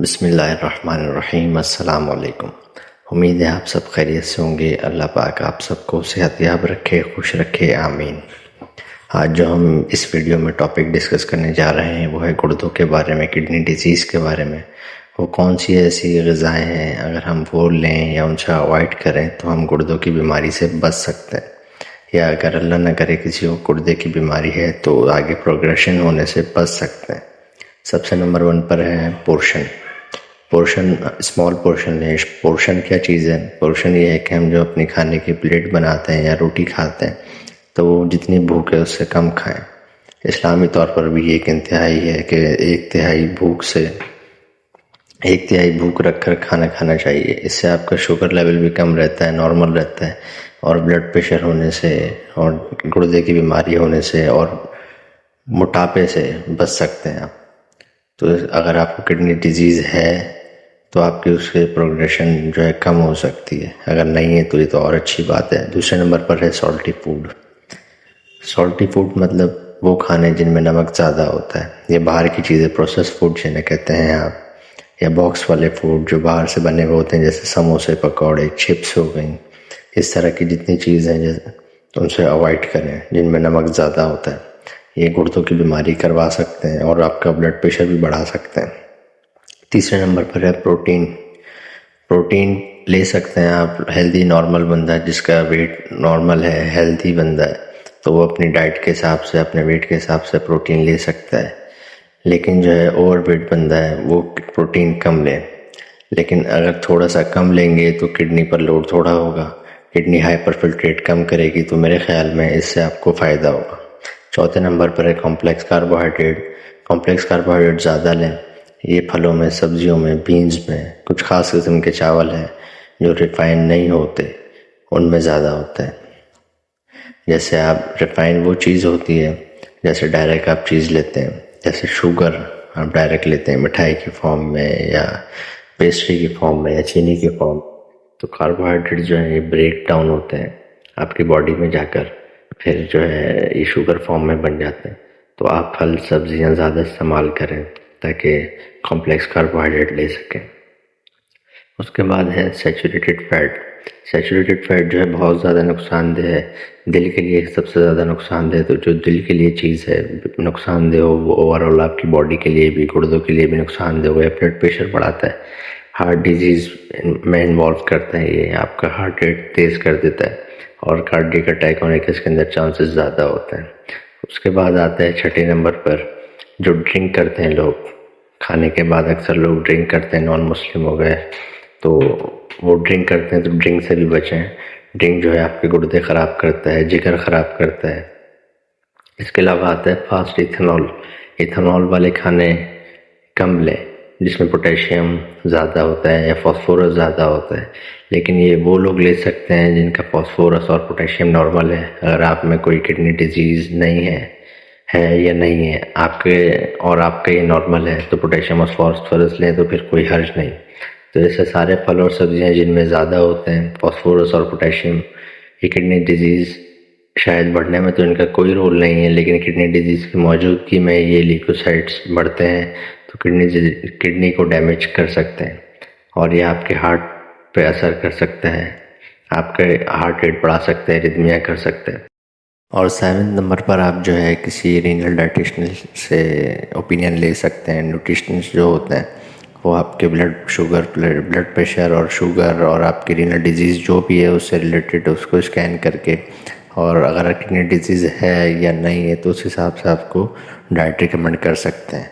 बिस्मिल्लाहिर्रहमानिर्रहीम। अस्सलाम वालेकुम। उम्मीद है आप सब खैरियत से होंगे। अल्लाह पाक आप सबको सेहतयाब रखे, खुश रखे, आमीन। आज जो हम इस वीडियो में टॉपिक डिस्कस करने जा रहे हैं वो है गुर्दों के बारे में, किडनी डिजीज़ के बारे में। वो कौन सी ऐसी ग़िज़ाएँ हैं अगर हम वो लें या उनसे अवॉइड करें तो हम गुर्दों की बीमारी से बच सकते हैं, या अगर अल्लाह न करे किसी को गुर्दे की बीमारी है तो आगे प्रोग्रेशन होने से बच सकते हैं। सबसे नंबर 1 पर है पोर्शन। स्मॉल पोर्शन है। पोर्शन क्या चीज़ है? पोर्शन ये है कि हम जो अपनी खाने की प्लेट बनाते हैं या रोटी खाते हैं तो वो जितनी भूख है उससे कम खाएं। इस्लामी तौर पर भी एक इंतहाई है कि एक तिहाई भूख रखकर खाना खाना चाहिए। इससे आपका शुगर लेवल भी कम रहता है, नॉर्मल रहता है, और ब्लड प्रेशर होने से और गुर्दे की बीमारी होने से और मोटापे से बच सकते हैं आप। तो अगर आपको किडनी डिजीज़ है तो आपकी उसके प्रोग्रेशन जो है कम हो सकती है, अगर नहीं है तो ये तो और अच्छी बात है। दूसरे नंबर पर है सॉल्टी फूड। सॉल्टी फूड मतलब वो खाने जिनमें नमक ज़्यादा होता है। ये बाहर की चीज़ें, प्रोसेस फूड जिन्हें कहते हैं आप, या बॉक्स वाले फूड जो बाहर से बने हुए होते हैं, जैसे समोसे, पकौड़े, चिप्स हो गई, इस तरह की जितनी चीज़ें हैं तो उनसे अवॉइड करें जिनमें नमक ज़्यादा होता है। ये गुर्दों की बीमारी करवा सकते हैं और आपका ब्लड प्रेशर भी बढ़ा सकते हैं। तीसरे नंबर पर है प्रोटीन ले सकते हैं आप। हेल्दी नॉर्मल बंदा जिसका वेट नॉर्मल है, हेल्दी बंदा है, तो वो अपनी डाइट के हिसाब से, अपने वेट के हिसाब से प्रोटीन ले सकता है। लेकिन जो है ओवर वेट बंदा है वो प्रोटीन कम ले। लेकिन अगर थोड़ा सा कम लेंगे तो किडनी पर लोड थोड़ा होगा, किडनी हाइपर फिल्ट्रेट कम करेगी, तो मेरे ख्याल में इससे आपको फ़ायदा होगा। चौथे नंबर पर है कॉम्प्लेक्स कार्बोहाइड्रेट ज़्यादा लें। ये फलों में, सब्जियों में, बीन्स में, कुछ ख़ास किस्म के चावल हैं जो रिफ़ाइन नहीं होते, उनमें ज़्यादा होता है। जैसे आप रिफ़ाइन वो चीज़ होती है जैसे डायरेक्ट आप चीज़ लेते हैं, जैसे शुगर आप डायरेक्ट लेते हैं मिठाई के फॉर्म में या पेस्ट्री के फॉर्म में या चीनी के फॉर्म। तो कार्बोहाइड्रेट जो है ये ब्रेक डाउन होते हैं आपकी बॉडी में जाकर, फिर जो है ये शुगर फॉर्म में बन जाते हैं। तो आप फल सब्जियां ज़्यादा इस्तेमाल करें ताकि कॉम्प्लेक्स कार्बोहाइड्रेट ले सकें। उसके बाद है सैचुरेटेड फैट जो है बहुत ज़्यादा नुकसानदेह है। दिल के लिए सबसे ज़्यादा नुकसानदेह, तो जो दिल के लिए चीज़ है नुकसानदेह हो वो ओवरऑल आपकी बॉडी के लिए भी, गुर्दों के लिए भी नुकसानदेह हो। या ब्लड प्रेशर बढ़ाता है, हार्ट डिजीज़ में इन्वॉल्व करता है, ये आपका हार्ट रेट तेज़ कर देता है और कार्डियक अटैक होने के इसके अंदर चांसेस ज़्यादा होते हैं। उसके बाद आता है छठे नंबर पर जो ड्रिंक करते हैं लोग, खाने के बाद अक्सर लोग ड्रिंक करते हैं, नॉन मुस्लिम हो गए तो वो ड्रिंक करते हैं, तो ड्रिंक से भी बचें। ड्रिंक जो है आपके गुर्दे ख़राब करता है, जिगर ख़राब करता है। इसके अलावा आता है फास्ट इथेनॉल वाले खाने कम लें जिसमें पोटेशियम ज़्यादा होता है या फास्फोरस ज़्यादा होता है। लेकिन ये वो लोग ले सकते हैं जिनका फास्फोरस और पोटेशियम नॉर्मल है। अगर आप में कोई किडनी डिजीज़ नहीं है या नहीं है आपका ये नॉर्मल है तो पोटेशियम और फास्फोरस लें तो फिर कोई हर्ज नहीं। तो ऐसे सारे फल और सब्जियां जिनमें ज़्यादा होते हैं फास्फोरस और पोटेशियम, ये किडनी डिजीज़ शायद बढ़ने में तो इनका कोई रोल नहीं है, लेकिन किडनी डिजीज़ की मौजूदगी में ये ल्यूकोसाइट्स बढ़ते हैं तो किडनी को डैमेज कर सकते हैं और ये आपके हार्ट पे असर कर सकते हैं, आपके हार्ट रेट बढ़ा सकते हैं, रिदमिया कर सकते हैं। और 7 नंबर पर आप जो है किसी रीनल डाइटिशियन से ओपिनियन ले सकते हैं। न्यूट्रिशनिस्ट जो होते हैं वो आपके ब्लड प्रेशर और शुगर और आपकी रीनल डिजीज़ जो भी है उससे रिलेटेड उसको स्कैन करके, और अगर किडनी डिजीज़ है या नहीं है तो उस हिसाब से आपको डाइट रिकमेंड कर सकते हैं।